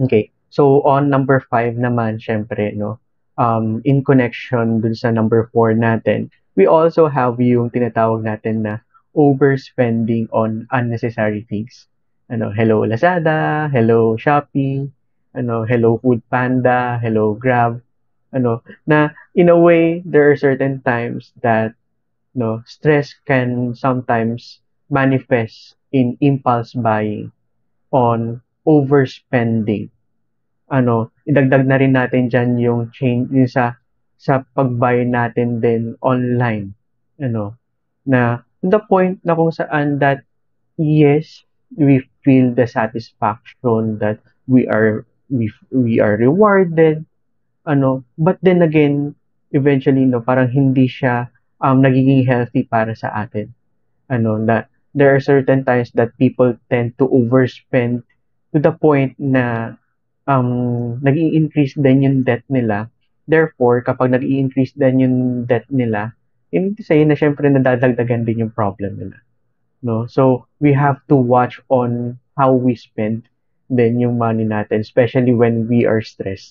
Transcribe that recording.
Okay. So on number 5 naman syempre 'no, in connection dun sa number 4 natin, we also have yung tinatawag natin na overspending on unnecessary things. Hello Lazada, hello Shopee, hello Foodpanda, hello Grab, na in a way there are certain times that no, stress can sometimes manifest in impulse buying on overspending. Idagdag na rin natin diyan yung change yung sa pag-buy natin din online. Ano, na to the point na kung saan that yes, we feel the satisfaction that we are rewarded, but then again, eventually, no, parang hindi siya nagiging healthy para sa atin. Na there are certain times that people tend to overspend to the point na nag-i-increase din yung debt nila. Therefore, kapag nag-i-increase din yung debt nila, yun to say na syempre nadadagdagan din yung problem nila. No? So, we have to watch on how we spend then yung money natin, especially when we are stressed.